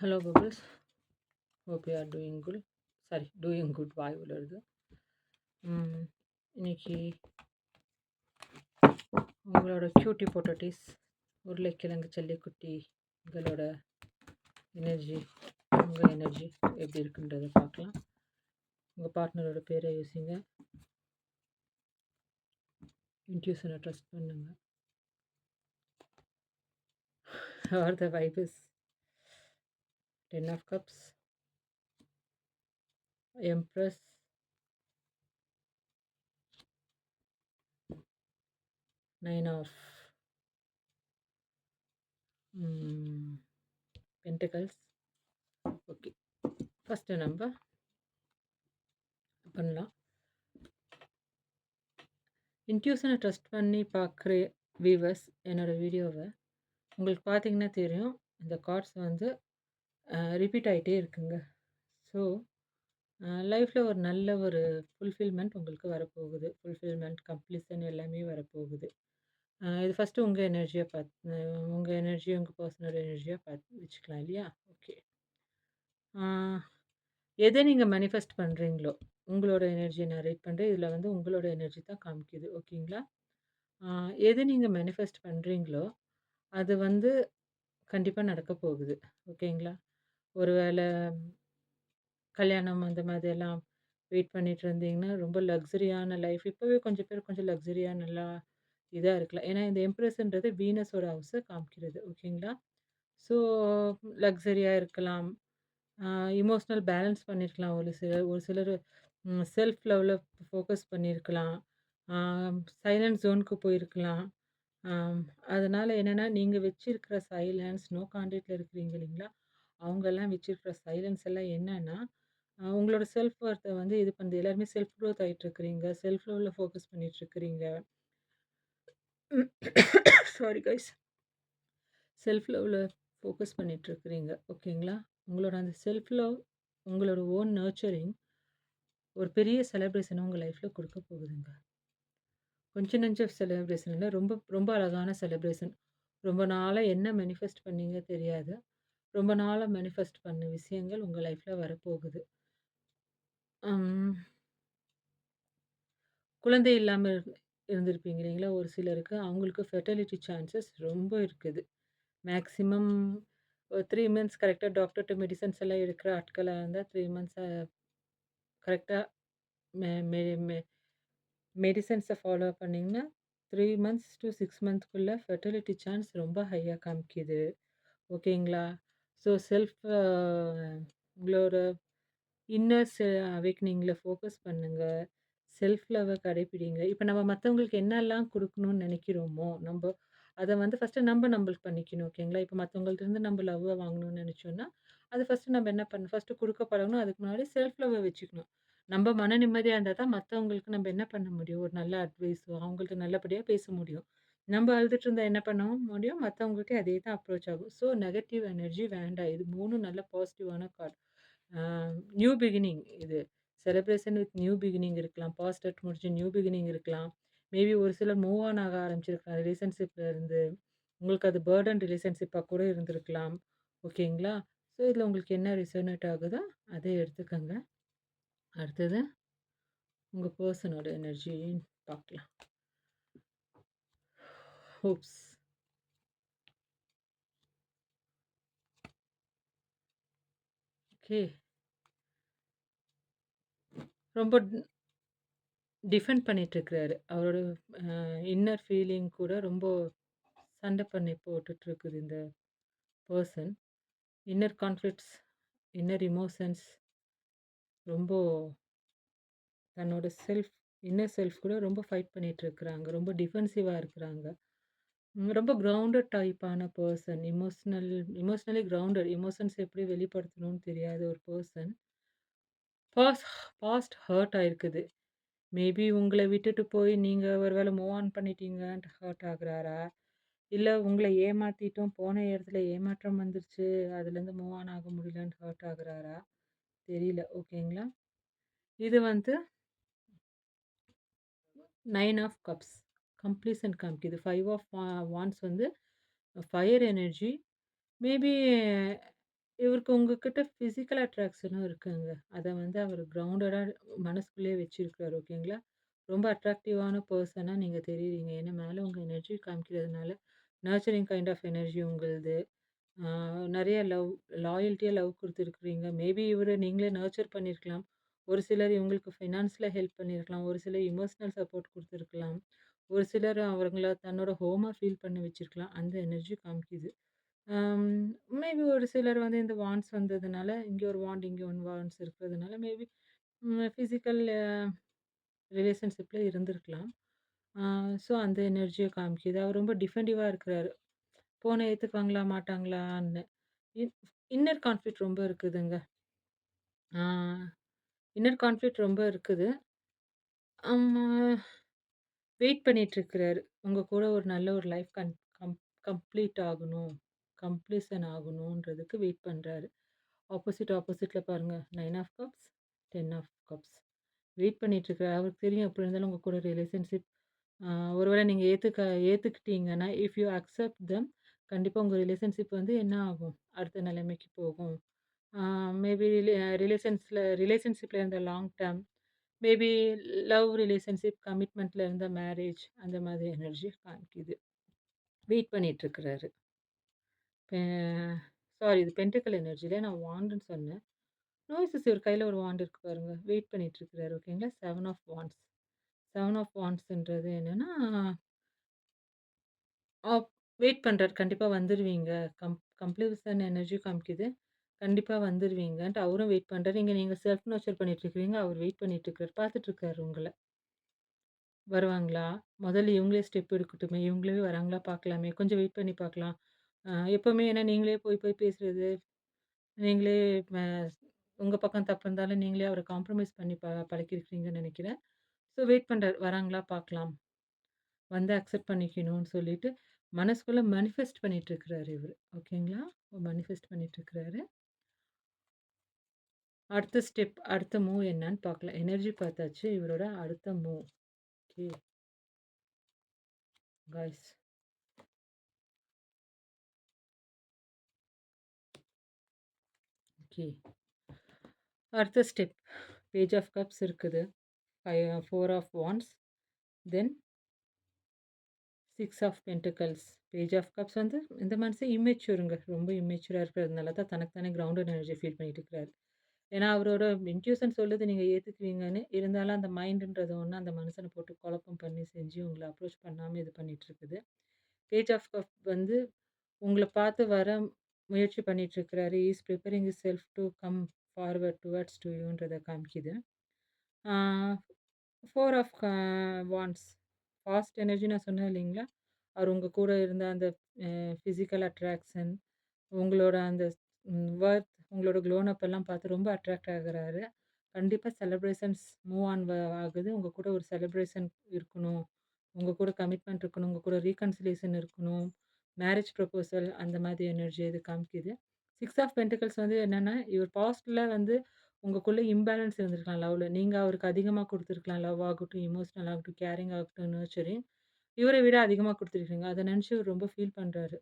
Hello, Bubbles. Hope you are doing good. Doing good. வாய் உலருது. ம், இன்னைக்கு உங்களோட கியூட்டி பொட்டோட்டிஸ் உருளைக்கிழங்கு ஜல்லிக்குட்டிகளோட எனர்ஜி உங்கள் எனர்ஜி எப்படி இருக்குன்றதை பார்க்கலாம். உங்கள் பார்ட்னரோட பேரை யோசிங்க. இன்ட்யூஷனை ட்ரஸ்ட் பண்ணுங்க. Or the vibe is 10 of cups, empress, nine of pentacles. Okay, first நம்ம பண்ணலாம். இன்ட்யூஷனை ட்ரஸ்ட் பண்ணி பார்க்குற வியூவர்ஸ் என்னோடய வீடியோவை உங்களுக்கு பார்த்தீங்கன்னா தெரியும், இந்த கார்ட்ஸ் வந்து ரிப்பீட் ஆகிட்டே இருக்குங்க. ஸோ லைஃப்பில் ஒரு நல்ல ஒரு ஃபுல்ஃபில்மெண்ட் உங்களுக்கு வரப்போகுது. ஃபுல்ஃபில்மெண்ட், கம்ப்ளீஷன் எல்லாமே வரப்போகுது. இது ஃபஸ்ட்டு உங்கள் எனர்ஜியை உங்கள் எனர்ஜி உங்கள் பர்சனல் எனர்ஜியாக பார்த்து வச்சுக்கலாம் இல்லையா? ஓகே. எதை நீங்கள் மேனிஃபெஸ்ட் பண்ணுறீங்களோ உங்களோட எனர்ஜியை நரேட் பண்ணுறேன். இதில் வந்து உங்களோட எனர்ஜி தான் காமிக்குது. ஓகேங்களா? எது நீங்கள் மேனிஃபெஸ்ட் பண்ணுறீங்களோ அது வந்து கண்டிப்பாக நடக்க போகுது. ஓகேங்களா? ஒரு வேளை கல்யாணம் அந்த மாதிரியெல்லாம் வெயிட் பண்ணிட்டு இருந்தீங்கன்னா, ரொம்ப லக்ஸரியான லைஃப் இப்போவே கொஞ்சம் பேர் கொஞ்சம் லக்ஸரியாக நல்லா இதாக இருக்கலாம். ஏன்னா இந்த எம்ப்ரஸ்ன்றது வீனஸோட ஹவுஸை காமிக்கிறது. ஓகேங்களா? ஸோ லக்ஸரியாக இருக்கலாம். இமோஷ்னல் பேலன்ஸ் பண்ணியிருக்கலாம். ஒரு சிலர் செல்ஃப் லெவலில் ஃபோக்கஸ் பண்ணியிருக்கலாம். சைலண்ட் ஜோனுக்கு போயிருக்கலாம். அதனால் என்னென்னா, நீங்கள் வச்சிருக்கிற சைலன்ஸ் நோ கான்டாக்டில் இருக்கிறீங்க இல்லைங்களா? அவங்கெல்லாம் வச்சிருக்கிற சைலன்ஸ் எல்லாம் என்னன்னா, உங்களோட செல்ஃப் ஒர்த்தை வந்து இது பண்ணுது. எல்லாருமே செல்ஃப் க்ரோத் ஆகிட்டுருக்கிறீங்க. செல்ஃப் லெவலில் ஃபோக்கஸ் பண்ணிகிட்ருக்கிறீங்க. Sorry guys. செல்ஃப் லெவலில் ஃபோக்கஸ் பண்ணிகிட்ருக்கிறீங்க. ஓகேங்களா? உங்களோட அந்த செல்ஃப் லவ், உங்களோட ஓன் நர்ச்சரிங் ஒரு பெரிய செலிப்ரேஷனை உங்கள் லைஃப்பில் கொடுக்க போகுதுங்க. கொஞ்சம் நஞ்சம் செலிப்ரேஷன் இல்லை, ரொம்ப ரொம்ப அழகான செலிப்ரேஷன். ரொம்ப நாளாக என்ன மேனிஃபெஸ்ட் பண்ணீங்க தெரியாது. ரொம்ப நாளாக மேனிஃபெஸ்ட் பண்ண விஷயங்கள் உங்கள் லைஃப்பில் வரப்போகுது. குழந்தை இல்லாமல் இருந்திருப்பீங்க இல்லைங்களா? ஒரு சிலருக்கு அவங்களுக்கு ஃபெர்டிலிட்டி சான்சஸ் ரொம்ப இருக்குது. மேக்ஸிமம் ஒரு 3 மந்த்ஸ் கரெக்டாக டாக்டர்கிட்ட மெடிசன்ஸ் எல்லாம் எடுக்கிற ஆட்களாக இருந்தால் 3 மந்த்ஸ் கரெக்டாக மெ மெ மெ மெடிசன்ஸை ஃபாலோ பண்ணிங்கன்னா 3 மந்த்ஸ் டு 6 மந்த்க்குள்ளே ஃபெர்டிலிட்டி சான்ஸ் ரொம்ப ஹையாக காமிக்குது. ஓகேங்களா? ஸோ உங்களோட இன்னர் அவேக்னிங்கில் ஃபோக்கஸ் பண்ணுங்கள். செல்ஃப் லவ்வை கடைப்பிடிங்க. இப்போ நம்ம மற்றவங்களுக்கு என்னெல்லாம் கொடுக்கணும்னு நினைக்கிறோமோ அதை வந்து ஃபஸ்ட்டு நம்மளுக்கு பண்ணிக்கணும். ஓகேங்களா? இப்போ மற்றவங்கள்ட்டேருந்து நம்ம லவ்வை வாங்கணும்னு நினச்சோன்னா அது ஃபஸ்ட்டு நம்ம என்ன பண்ணணும், ஃபஸ்ட்டு கொடுக்க பழகணும். அதுக்கு முன்னாடி செல்ஃப் லவ்வை வச்சுக்கணும். நம்ம மன நிம்மதியாக இருந்தால் தான் மற்றவங்களுக்கு நம்ம என்ன பண்ண முடியும், ஒரு நல்ல அட்வைஸோ அவங்கள்ட்ட நல்லபடியாக பேச முடியும். நம்ம அழுதுட்டு இருந்தால் என்ன பண்ண முடியும், மற்றவங்கள்ட்ட அதே தான் அப்ரோச் ஆகும். ஸோ நெகட்டிவ் எனர்ஜி வேண்டாம். இது 3 நல்ல பாசிட்டிவான கார்ட். நியூ பிகினிங் இது. செலிப்ரேஷன் வித் நியூ பிகினிங் இருக்கலாம். பாஸ்ட் ஹர்ட் முடிச்சு நியூ பிகினிங் இருக்கலாம். மேபி ஒரு சிலர் மூவ் ஆன் ஆக ஆரம்பிச்சிருக்கலாம் ரிலேஷன்ஷிப்ல இருந்து. உங்களுக்கு அது பர்டன் ரிலேஷன்ஷிப்பாக கூட இருந்திருக்கலாம். ஓகேங்களா? ஸோ இதில் உங்களுக்கு என்ன ரெசோனேட் ஆகுதோ அதை எடுத்துக்கங்க. அடுத்தது உங்கள் பர்சனோட எனர்ஜின்னு பார்க்கலாம். ஹோப்ஸ். ஓகே. ரொம்ப டிஃபெண்ட் பண்ணிகிட்ருக்கிறாரு. அவரோட இன்னர் ஃபீலிங் கூட ரொம்ப சண்டை பண்ணி போட்டுட்ருக்குது இந்த person. Inner conflicts, inner emotions ரொம்ப தன்னோட இன்னர் செல்ஃப் கூட ரொம்ப ஃபைட் பண்ணிகிட்ருக்குறாங்க. ரொம்ப டிஃபென்சிவாக இருக்கிறாங்க. ரொம்ப கிரவுண்டட் டைப்பான பர்சன். Emotionally grounded. எமோஷன்ஸ் எப்படி வெளிப்படுத்தணும்னு தெரியாத ஒரு பர்சன். பாஸ்ட் ஹர்ட் ஆயிருக்குது. மேபி உங்கள விட்டுட்டு போய் நீங்க ஒரு வேளை மூவ் ஆன் பண்ணிட்டீங்கன்ட்டு ஹர்ட் ஆகுறாரா? இல்ல உங்கள ஏமாத்திட்டோம், போன இடத்துல ஏமாற்றம் வந்துருச்சு, அதுலேருந்து மூவ் ஆன் ஆக முடியலன்னு ஹர்ட் ஆகுறாரா? தெரியல. ஓகேங்களா? இது வந்து 9 ஆஃப் கப்ஸ் கம்ப்ளீஷன் காமிக்குது. 5 ஆஃப் வாண்ட்ஸ் வந்து ஃபயர் எனர்ஜி. மேபி இவருக்கு உங்ககிட்ட பிசிக்கல் அட்ராக்ஷனும் இருக்குங்க. அத வந்து அவரு கிரவுண்டடா மனசுக்குள்ளேயே வச்சிருக்காரு. ஓகேங்களா? ரொம்ப அட்ராக்டிவான பெர்சனா நீங்க தெரியிறீங்க. ஏன்னா மேல உங்க எனர்ஜி காமிக்கிறதுனால, நர்ச்சரிங் கைண்ட் ஆஃப் எனர்ஜி உங்களுது. ஆ நெறைய லாயல்ட்டியா லவ் குடுத்துருக்கிறீங்க. மேபி இவர நீங்களே நர்ச்சர் பண்ணியிருக்கலாம். ஒரு சிலர் இவங்களுக்கு ஃபினான்ஸ்ல ஹெல்ப் பண்ணியிருக்கலாம். ஒரு சிலர் எமோஷனல் சப்போர்ட் குடுத்துருக்கலாம். ஒரு சிலர் அவங்கள தன்னோட ஹோமா ஃபீல் பண்ண வச்சிருக்கலாம். அந்த எனர்ஜி காமிக்குது. அம் மேபி ஒரு சிலர் வந்து இந்த வாண்ட்ஸ் வந்ததுனால, இங்க ஒரு வாண்ட், இங்க ஒன் வாண்ட்ஸ் இருக்கிறதுனால மேபி ஃபிசிக்கல் ரிலேஷன்ஷிப்ல இருந்திருக்கலாம். ஆ ஸோ அந்த எனர்ஜிய காமிக்குது. அவர் ரொம்ப டிஃபென்டிவா இருக்கிறாரு. போனா ஏத்துக்குவாங்களா, மாட்டாங்களான்னு. இன் இன்னர் கான்ஃப்ளிக்ட் ரொம்ப இருக்குதுங்க. ஆ இன்னர் கான்ஃப்ளிக்ட் ரொம்ப இருக்குது. ஆமா வெயிட் பண்ணிட்டுருக்கிறாரு. உங்க கூட ஒரு நல்ல ஒரு லைஃப் கம் கம்ப்ளீட் ஆகணும். கம்ப்ளீஷன் ஆகணுன்றதுக்கு வெயிட் பண்றாரு. ஆப்போசிட்ல பாருங்க. 9 of cups, 10 of cups. Wait பண்ணிட்டுருக்காரு. அவருக்கு தெரியும் எப்படி இருந்தாலும் உங்க கூட ரிலேஷன்ஷிப் ஒருவேளை நீங்க ஏத்துக்கிட்டீங்கன்னா, இஃப் யூ அக்செப்ட் தெம் கண்டிப்பா உங்க ரிலேஷன்ஷிப் வந்து என்ன ஆகும்? அடுத்த நிலைமைக்கு போகும். ஆ மேபி ரிலேஷன்ஷிப்ல இருந்த long term, maybe love relationship, கமிட்மெண்ட்ல இருந்த மேரேஜ் அந்த மாதிரி எனர்ஜி காமிக்குது. வெயிட் பண்ணிட்டுருக்கிறாரு. பெ சாரி இது பென்டக்கிள் எனர்ஜில நான் வாண்டுன்னு சொன்னேன். நோய்ஸஸ் இவர் கையில ஒரு வாண்ட் இருக்கு பாருங்க. வெயிட் பண்ணிட்டுருக்கிறாரு. ஓகேங்களா? 7 ஆஃப் வாண்ட்ஸ். 7 ஆஃப் வாண்ட்ஸ்ன்றது என்னன்னா, ஆப் வெயிட் பண்றாரு. கண்டிப்பா வந்துருவீங்க. கம்ப்ளீஷன் எனர்ஜி காமிக்குது. கண்டிப்பா வந்துருவீங்கன்ட்டு அவரும் வெயிட் பண்றாரு. இங்க நீங்க செல்ஃப் நர்ச்சர் பண்ணிட்டுருக்கிறீங்க. அவர் வெயிட் பண்ணிட்டுருக்காரு. பார்த்துட்டுருக்காரு உங்கள. வருவாங்களா? முதல்ல இவங்களே ஸ்டெப் எடுக்கட்டுமே! இவங்களே வராங்களா பார்க்கலாமே! கொஞ்சம் வெயிட் பண்ணி பார்க்கலாம். எப்பவுமே ஏன்னா நீங்களே போய் பேசுறது, நீங்களே ம உங்க பக்கம் தப்பு இருந்தாலும் நீங்களே அவர காம்ப்ரமைஸ் பண்ணி பழக்கியிருக்கிறீங்கன்னு நெனைக்கிறேன். ஸோ வெயிட் பண்றாரு. வராங்களா பார்க்கலாம். வந்து அக்செப்ட் பண்ணிக்கணும்னு சொல்லிட்டு, மனசுக்குள்ள மேனிஃபெஸ்ட் பண்ணிட்டுருக்கிறாரு இவரு. ஓகேங்களா? மேனிஃபெஸ்ட் பண்ணிட்டுருக்கிறாரு. அடுத்த ஸ்டெப், அடுத்த மூவ் என்னன்னு பார்க்கலாம். எனர்ஜி பார்த்தாச்சு. இவரோட அடுத்த மூவ். Okay guys. ஓகே. அடுத்த ஸ்டெப். பேஜ் ஆஃப் கப்ஸ் இருக்குது. 4 of wands. Then 6 of pentacles. Page of cups வந்து இந்த மனுஷன் இம்மெச்சூருங்க. ரொம்ப இம்மெச்சூரா இருக்கிறதுனால தான் தனக்கு தானே கிரவுண்டட் எனர்ஜி ஃபீல் பண்ணிட்டு இருக்கிறாரு. ஏன்னா, அவரோட இன்ட்யூஷன் சொல்லுது நீங்க ஏத்துக்குவீங்கன்னு. இருந்தாலும் அந்த மைண்டுன்றது ஒண்ணு அந்த மனுஷன போட்டு குழப்பம் பண்ணி செஞ்சு உங்கள அப்ரோச் பண்ணாம இது பண்ணிட்டுருக்குது. பேஜ் ஆஃப் கப் வந்து உங்கள பார்த்து வர முயற்சி பண்ணிட்டுருக்கிறாரு. He is preparing his self to come forward towards to யூன்றத காமிக்குது. ஆ 4 ஆஃப் வாண்ட்ஸ். ஃபாஸ்ட் எனர்ஜி நான் சொன்னேன் இல்லைங்களா? அவர் உங்க கூட இருந்த அந்த ஃபிசிக்கல் அட்ராக்ஷன், உங்களோட அந்த உங்களோட க்ளோன் அப் எல்லாம் பார்த்து ரொம்ப அட்ராக்ட் ஆகுறாரு. கண்டிப்பா செலிப்ரேஷன்ஸ் மூவ் ஆன் ஆகுது. உங்க கூட ஒரு செலிப்ரேஷன் இருக்கணும். உங்க கூட கமிட்மெண்ட் இருக்கணும். உங்க கூட ரீகன்சிலியேஷன் இருக்கணும். மேரேஜ் ப்ரொபோசல் அந்த மாதிரி எனர்ஜி இது காமிக்குது. 6 ஆஃப் பென்டக்கிள்ஸ் வந்து என்னன்னா, இவர் பாஸ்ட்ல வந்து உங்களுக்குள்ள இம்பேலன்ஸ் இருந்திருக்கலாம் லவ்ல. நீங்க அவருக்கு அதிகமா குடுத்துருக்கலாம். லவ் ஆகட்டும், எமோஷனல் ஆகட்டும், கேரிங் ஆகட்டும், நர்ச்சரிங். இவர விட அதிகமா குடுத்துருக்கீங்க. அத நெனச்சு இவரு ரொம்ப ஃபீல் பண்றாரு.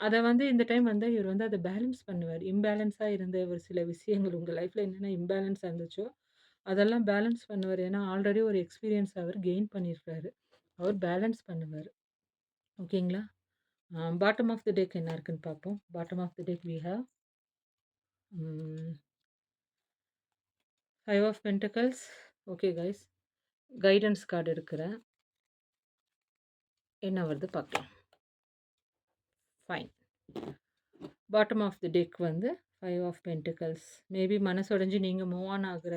அத வந்து இந்த டைம் வந்து இவரு வந்து அத பேலன்ஸ் பண்ணுவாரு. இம்பேலன்ஸா இருந்த ஒரு சில விஷயங்கள் உங்க லைஃப்ல என்னென்ன இம்பேலன்ஸா இருந்துச்சோ, அதெல்லாம் பேலன்ஸ் பண்ணுவாரு. ஏன்னா, ஆல்ரெடி ஒரு எக்ஸ்பீரியன்ஸ் அவர் கெயின் பண்ணியிருக்காரு. அவர் பேலன்ஸ் பண்ணுவாரு. ஓகேங்களா? பாட்டம் ஆஃப் தி டெக் என்ன இருக்குன்னு பார்ப்போம். Bottom of the deck we have hmm 5 of pentacles. Okay guys. Guidance card எடுக்கிறேன். என்ன வருது பார்க்கலாம். Fine. Bottom of the deck வந்து 5 ஆஃப் பென்டிகல்ஸ். மேபி மனசொடைஞ்சு நீங்க மூவ் ஆன் ஆகுற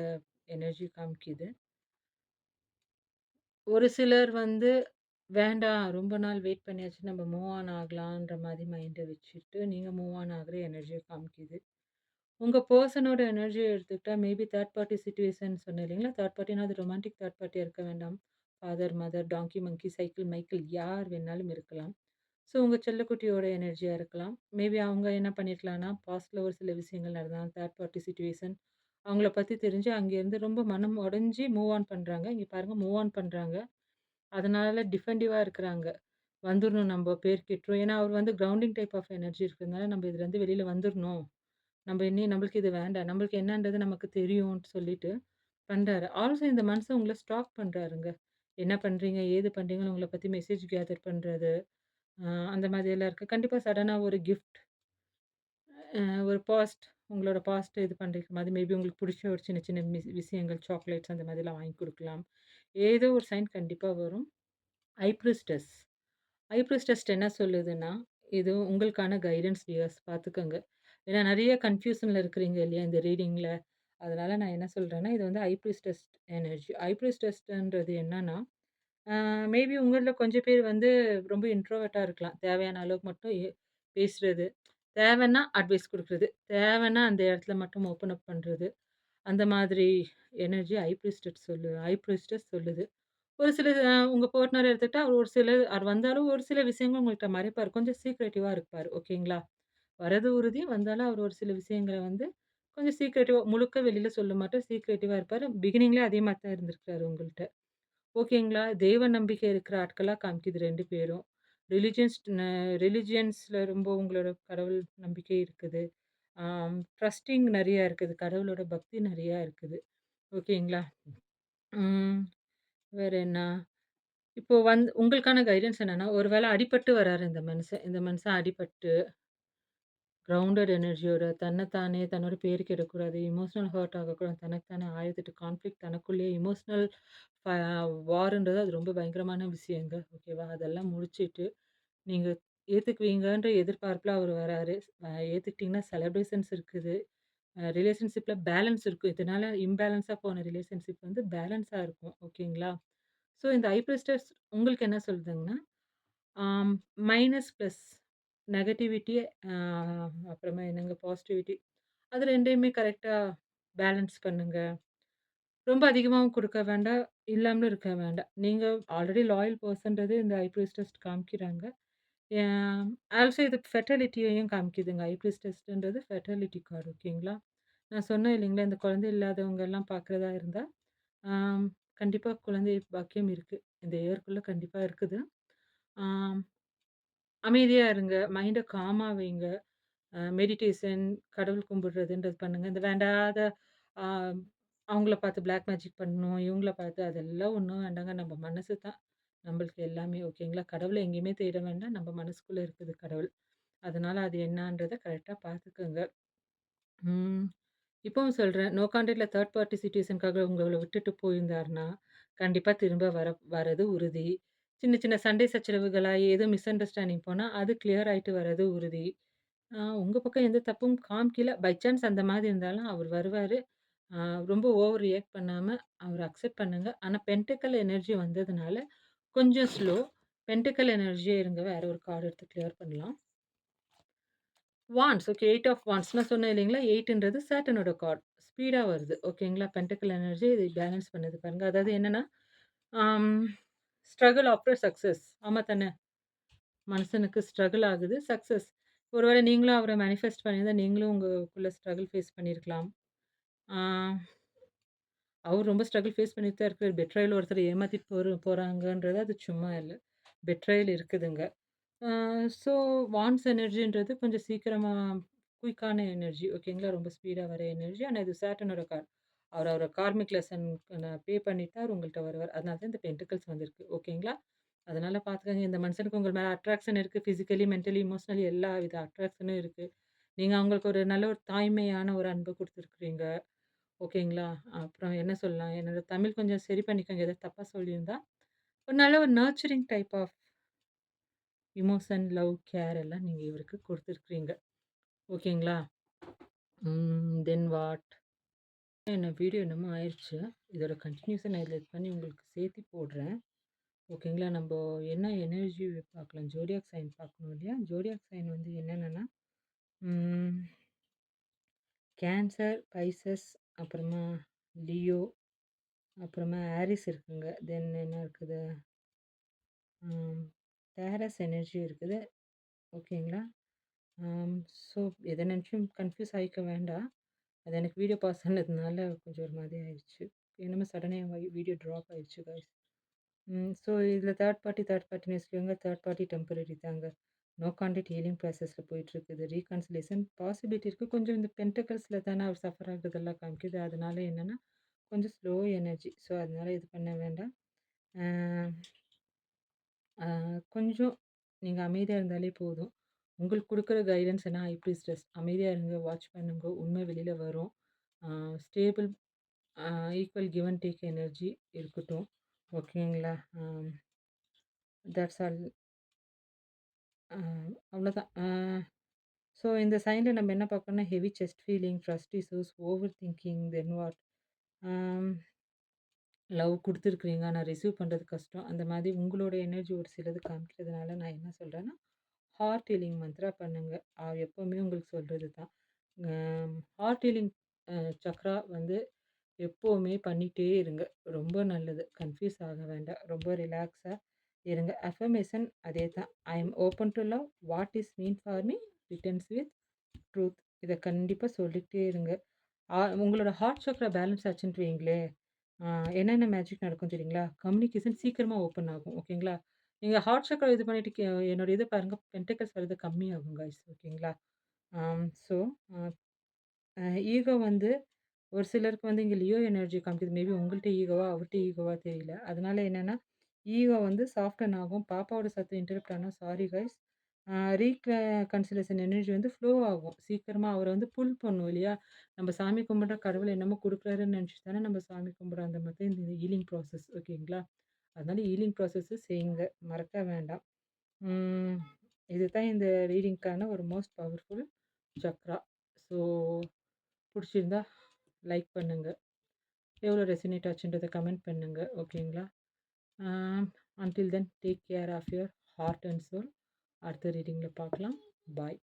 எனர்ஜி காமிக்குது. ஒரு சிலர் வந்து வேண்டாம் ரொம்ப நாள் வெயிட் பண்ணியாச்சு நம்ம மூவ் ஆன் ஆகலான்ற மாரி மைண்ட வச்சுட்டு, நீங்க மூவ் ஆன் ஆகுற எனர்ஜிய காமிக்குது. உங்க பெர்சனோட எனர்ஜிய எடுத்துக்கிட்டா மேபி தேர்ட் பார்ட்டி சிட்யூவேஷன் சொன்னேன் இல்லைங்களா? தேர்ட் பார்ட்டினா அது ரொமான்டிக் தேர்ட் பார்ட்டியா இருக்க வேண்டாம். ஃபாதர், மதர், டாங்கி, மங்கி, சைக்கிள், மைக்கிள் யார் வேணாலும் இருக்கலாம். ஸோ, உங்க செல்லக்குட்டியோட எனர்ஜியா இருக்கலாம். மேபி அவங்க என்ன பண்ணியிருக்கலாம்னா, பாஸ்ட்ல ஒரு சில விஷயங்கள் நடந்தனால தேர்ட் பார்ட்டி சிட்யூவேஷன் அவங்கள பத்தி தெரிஞ்சு அங்கேருந்து ரொம்ப மனம் உடைஞ்சு மூவ் ஆன் பண்றாங்க. இங்க பாருங்க மூவ் ஆன் பண்றாங்க. அதனால டிஃபென்டிவா இருக்கிறாங்க. வந்துரணும் நம்ப பேர் கெட்டுரும். ஏன்னா, அவர் வந்து கிரவுண்டிங் டைப் ஆஃப் எனர்ஜி இருக்கிறதுனால நம்ம இதுலேருந்து வெளில வந்துரணும். நம்மளுக்கு இது வேண்டாம். நம்மளுக்கு என்னன்றது நமக்கு தெரியும்னு சொல்லிட்டு பண்றாரு. ஆல்சோ இந்த மனுஷன் உங்கள ஸ்டாக் பண்றாருங்க. என்ன பண்றீங்க? ஏது பண்றீங்கன்னு உங்கள பத்தி மெசேஜ் கேதர் பண்றது. அ அந்த மாதிரியெல்லாம் இருக்கு. கண்டிப்பா சடனா ஒரு கிஃப்ட் அ ஒரு உங்களோட பாஸ்ட் இது பண்றதுக்கு மாதிரி மேபி உங்களுக்கு புடிச்ச ஒரு சின்ன சின்ன விஷயங்கள், சாக்லேட்ஸ் அந்த மாதிரிலாம் வாங்கி குடுக்கலாம். ஏதோ ஒரு சைன் கண்டிப்பா வரும். High priestess. ஹை பிரிஸ்டஸ் என்ன சொல்லுதுன்னா, இது உங்களுக்கான கைடன்ஸ் டியர்ஸ் பார்த்துக்கங்க. ஏன்னா நெறைய கன்ஃப்யூஷன்ல இருக்கிறீங்க இல்லையா? இந்த ரீடிங்ல. அதனால நான் என்ன சொல்றேன்னா, இது வந்து ஹை பிரிஸ்டஸ் எனர்ஜி. ஹை பிரிஸ்டஸ்ன்றது என்னன்னா, மேபி உங்கள்ல கொஞ்சம் பேர் வந்து ரொம்ப இன்ட்ரோவர்ட்டா இருக்கலாம். தேவையான அளவுக்கு மட்டும் பேசுறது. தேவைன்னா அட்வைஸ் குடுக்குறது. தேவைன்னா அந்த இடத்துல மட்டும் ஓப்பன் அப் பண்றது. அந்த மாதிரி எனர்ஜி ஹை பிரிஸ்டஸ் சொல்லுது. ஒரு சில உங்க பார்ட்னர் எடுத்துக்கிட்டா, அவர் ஒரு சில அவர் வந்தாலும் ஒரு சில விஷயங்கள் உங்கள்ட்ட மறைப்பாரு. கொஞ்சம் சீக்ரெட்டிவா இருப்பாரு. ஓகேங்களா? வரது உறுதி. வந்தாலும் அவர் ஒரு சில விஷயங்கள வந்து கொஞ்சம் சீக்ரெட்டிவா முழுக்க வெளில சொல்ல மாட்டார். சீக்ரெட்டிவா இருப்பாரு. பிகினிங்லயே அதே மாரி தான் இருந்திருக்காரு உங்கள்ட்ட. ஓகேங்களா? தெய்வ நம்பிக்கை இருக்கிற ஆட்களா காமிக்குது 2 பேரும். ரிலிஜியன்ஸ் ரிலிஜியன்ஸ்ல ரொம்ப உங்களோட கடவுள் நம்பிக்கை இருக்குது. ட்ரஸ்டிங் நெறையா இருக்குது. கடவுளோட பக்தி நெறையா இருக்குது. ஓகேங்களா? ம். வேற என்ன? இப்போ உங்களுக்கான கைடன்ஸ் என்னன்னா, ஒரு வேள அடிபட்டு வராரு இந்த மனுஷன். இந்த மனுஷன் அடிபட்டு கிரவுண்டட் எனர்ஜியோட தன்னைத்தானே தன்னோட பேரு கெடக்கூடாது. எமோஷனல் ஹர்ட் ஆகக்கூடாது. தனக்கு தானே 1008 கான்ஃப்ளிக்ட் தனக்குள்ளேயே எமோஷனல் ஃப வார்ன்றது அது ரொம்ப பயங்கரமான விஷயங்க. ஓகேவா? அதெல்லாம் முடிச்சுட்டு, நீங்க ஏத்துக்குவீங்கன்ற எதிர்பார்ப்புல அவரு வராரு. ஏத்துக்கிட்டீங்கன்னா செலிப்ரேஷன்ஸ் இருக்குது. ரிலேஷன்ஷிப்ல பேலன்ஸ் இருக்கும். இதனால இம்பேலன்ஸா போன ரிலேஷன்ஷிப் வந்து பேலன்ஸா இருக்கும். ஓகேங்களா? ஸோ இந்த ஐ பிரிஸ்டர்ஸ் உங்களுக்கு என்ன சொல்லுதுங்கன்னா, ஆம் மைனஸ், பிளஸ் நெகட்டிவிட்டி அ அப்புறமா என்னங்க பாசிட்டிவிட்டி அது 2யுமே கரெக்ட்டா பேலன்ஸ் பண்ணுங்க. ரொம்ப அதிகமாவும் குடுக்க வேண்டாம், இல்லாமலும் இருக்க வேண்டாம். நீங்க ஆல்ரெடி லாயல் பெர்சன்றது இந்த ஐ பிரிஸ்டஸ் காமிக்கிறாங்க. அ ஆல்சோ இது ஃபெர்டிலிட்டியையும் காமிக்குதுங்க. ஐ பிரிஸ்டஸ்ன்றது ஃபெர்டிலிட்டி கார்டு ஓகேங்களா? நான் சொன்னேன் இல்லைங்களா, இந்த குழந்தை இல்லாதவங்கலாம் பார்க்குறதா இருந்தா, ஆம் கண்டிப்பா குழந்தை பாக்கியம் இருக்கு. இந்த இயர்க்குள்ள கண்டிப்பா இருக்குது. ஆம் அமைதியா இருங்க. மைண்ட காமா வைங்க. மெடிடேஷன், கடவுள் கும்பிடுறதுன்றது பண்ணுங்க. இந்த வேண்டாத ஆ அவங்கள பார்த்து பிளாக் மேஜிக் பண்ணணும், இவங்கள பார்த்து அதெல்லாம் ஒண்ணும் வேண்டாங்க. நம்ம மனசு தான் நம்மளுக்கு எல்லாமே ஓகேங்களா? கடவுள எங்கேயுமே தேட வேண்டாம். நம்ம மனசுக்குள்ள இருக்குது கடவுள். அதனால அது என்னான்றத கரெக்ட்டா பார்த்துக்கங்க. ம். இப்பவும் சொல்றேன். நோ கான்டாக்ட்ல தேர்ட் பார்ட்டி சிட்யூஷனுக்காக உங்கள விட்டுட்டு போயிருந்தாருன்னா, கண்டிப்பா திரும்ப வரது உறுதி. சின்ன சின்ன சண்டை சச்சரவுகளா ஏதோ மிஸ் அண்டர்ஸ்டாண்டிங் போனா, அது கிளியர் ஆயிட்டு வரது உறுதி. உங்க பக்கம் எந்த தப்பும் காமிக்கல. பை சான்ஸ் அந்த மாரி இருந்தாலும் அவர் வருவாரு. ஆ ரொம்ப ஓவர் ரியாக்ட் பண்ணாம அவர அக்செப்ட் பண்ணுங்க. ஆனா பென்டக்கிள் எனர்ஜி வந்ததுனால கொஞ்சம் ஸ்லோ. பென்டக்கிள் எனர்ஜியே இருங்க. வேற ஒரு கார்ட் எடுத்து கிளியர் பண்ணலாம். வாண்ட்ஸ் ஓகே 8 ஆஃப் வாண்ட்ஸ் நான் சொன்னேன் இல்லைங்களா? 8ன்றது சேட்டர்னோட கார்ட். ஸ்பீடா வருது. ஓகேங்களா? பென்டக்கிள் எனர்ஜி இது பேலன்ஸ் பண்ணுது பாருங்க. அதாவது என்னன்னா, ஆம் ஸ்ட்ரகிள் ஆஃப்டர் சக்சஸ். ஆமா தானே? மனுஷனுக்கு ஸ்ட்ரகிள் ஆகுது. சக்சஸ். ஒருவேள நீங்களும் அவர மேனிஃபெஸ்ட் பண்ணியிருந்தா, நீங்களும் உங்களுக்குள்ள ஸ்ட்ரகிள் ஃபேஸ் பண்ணியிருக்கலாம். ஆ அவரு ரொம்ப ஸ்ட்ரகிள் ஃபேஸ் பண்ணிட்டு தான் இருக்காரு. பெட்ரயல் ஒருத்தர ஏமாத்திட்டு போறாங்கன்றது அது சும்மா இல்ல. பெட்ரயல் இருக்குதுங்க. ஆ ஸோ வான்ஸ் எனர்ஜின்றது கொஞ்சம் சீக்கிரமா குயிக்கான எனர்ஜி ஓகேங்களா? ரொம்ப ஸ்பீடா வர எனர்ஜி. ஆனா இது சேட்டர்னோட கார்ட். அவரோட கார்மிக் லெசன் பே பண்ணிட்டாரு உங்கள்ட்ட வருவார். அதனால தான் இந்த பென்டிகிள்ஸ் வந்திருக்கு. ஓகேங்களா? அதனால பார்த்துக்கங்க. இந்த மனுஷனுக்கு உங்க மேல அட்ராக்ஷன் இருக்கு. பிசிக்கலி, மென்டலி, எமோஷனலி எல்லா வித அட்ராக்ஷனும் இருக்கு. நீங்க அவங்களுக்கு ஒரு நல்ல ஒரு தாய்மையான ஒரு அன்பு குடுத்துருக்கிறீங்க. ஓகேங்களா? அப்புறம் என்ன சொல்லலாம்? என்னோட தமிழ் கொஞ்சம் சரி பண்ணிக்கோங்க. ஏதாவது தப்பா சொல்லியிருந்தா. ஒரு நல்ல ஒரு nurturing type of emotion, love, care எல்லாம் நீங்க இவருக்கு குடுத்துருக்கிறீங்க. ஓகேங்களா? Then what? என்ன வீடியோ என்னமோ ஆயிருச்சு. இதோட கன்டினியூஸா நான் இதில இது பண்ணி உங்களுக்கு சேர்த்தி போடுறேன். ஓகேங்களா? நம்ப என்ன எனர்ஜி பார்க்கலாம். ஜோடியாக் சைன் பார்க்கணும் இல்லையா? ஜோடியாக் சைன் வந்து என்னென்னன்னா, ம் கேன்சர், பைசஸ், அப்புறமா லியோ, அப்புறமா ஆரிஸ் இருக்குங்க. தென் என்ன இருக்குது? ம் டேரஸ் எனர்ஜி இருக்குது. ஓகேங்களா? ஆம் ஸோ எத நினச்சும் கன்ஃப்யூஸ் ஆயிக்க வேண்டாம். அது எனக்கு வீடியோ பாஸ் ஆனதுனால கொஞ்சம் ஒரு மாதிரி ஆயிடுச்சு. என்னமோ சடனா என் வீடியோ ட்ராப் ஆயிடுச்சு காய்ஸ். ஸோ இதில தேர்ட் பார்ட்டின்னு வச்சுக்கோங்க. தேர்ட் பார்ட்டி டெம்பரரி தாங்க. நோ கான்டாக்ட் ஹீலிங் ப்ராசஸ்ல போயிட்டுருக்குது. ரீகன்சிலியேஷன் பாசிபிலிட்டி இருக்கு. கொஞ்சம் இந்த பென்டக்கிள்ஸ்ல தானே அவர் சஃபர் ஆகுறதெல்லாம் காமிக்குது. அதனால என்னன்னா, கொஞ்சம் ஸ்லோ எனர்ஜி. ஸோ, அதனால இது பண்ண வேண்டாம். அ அ கொஞ்சம் நீங்க அமைதியா இருந்தாலே போதும். உங்களுக்கு குடுக்குற கைடன்ஸ் என்ன ஹை ப்ரீஸ்டஸ் அமைதியா இருங்க, வாட்ச் பண்ணுங்க. உண்மை வெளில வரும். அ stable equal give and take energy இருக்கட்டும். ஓகேங்களா? That's all. அ அவ்வளோதான். ஸோ இந்த சைன்ல நம்ம என்ன பார்க்கணும்னா, heavy chest feeling, trust issues, over thinking, then what? ஆம் லவ் குடுத்துருக்கிறீங்க. ஆனா ரிசீவ் பண்றது கஷ்டம். அந்த மாதிரி உங்களோட எனர்ஜி ஒரு சிலது காமிக்கிறதுனால நான் என்ன சொல்றேன்னா, ஹார்ட் ஹீலிங் மந்த்ரா பண்ணுங்க. எப்பவுமே உங்களுக்கு சொல்றது தான். ஹார்ட் ஹீலிங் அ சக்ரா வந்து எப்பவுமே பண்ணிட்டே இருங்க. ரொம்ப நல்லது. கன்ஃப்யூஸ் ஆக வேண்டாம். ரொம்ப ரிலாக்ஸா இருங்க. அஃபர்மேஷன் அதே தான். I am open to love. What is mean for me returns with truth. இத கண்டிப்பா சொல்லிக்கிட்டே இருங்க. உங்களோட ஹார்ட் சக்ரா பேலன்ஸ் ஆச்சுன்னு வைங்களேன், ஆ என்னென்ன மேஜிக் நடக்கும் தெரியுங்களா? கம்யூனிகேஷன் சீக்கிரமா ஓப்பன் ஆகும். ஓகேங்களா? நீங்க ஹார்ட் சக்ரா இது பண்ணிட்டு என்னோட இத பாருங்க பென்டக்கிள்ஸ் வரது கம்மியாகும் காய்ஸ். ஓகேங்களா? ஸோ அ அ ஈகோ வந்து ஒரு சிலருக்கு வந்து இங்க லியோ எனர்ஜி காமிக்குது. மேபி உங்கள்ட்ட ஈகோவா, அவர்ட்ட ஈகோவா தெரியல. அதனால என்னன்னா, ஈகோ வந்து சாஃப்டன் ஆகும். பாப்பாவோட சத்தம் இன்டரப்ட் ஆனா சாரி காய்ஸ். கன்சிலேஷன் எனர்ஜி வந்து ஃப்ளோ ஆகும். சீக்கிரமா அவர வந்து புல் பண்ணும் இல்லையா? நம்ம சாமி கும்பிட்டா கடவுள் என்னமோ குடுக்குறாருன்னு நெனச்சுட்டு தானே நம்ம சாமி கும்பிடுறோம். அந்த மாதிரி தான் இந்த ஹீலிங் ப்ராசஸ். ஓகேங்களா? அதனால ஹீலிங் ப்ராசஸ் செய்யுங்க. மறக்க வேண்டாம். ம். இதுதான் இந்த ரீடிங்க்கான ஒரு மோஸ்ட் பவர்ஃபுல் சக்ரா. ஸோ புடிச்சிருந்தா லைக் பண்ணுங்க. எவ்வளோ ரெசனேட் ஆச்சுன்றத கமெண்ட் பண்ணுங்க. ஓகேங்களா? Uh until then take care of your heart and soul. அடுத்த ரீடிங்கில பார்க்கலாம். பாய்.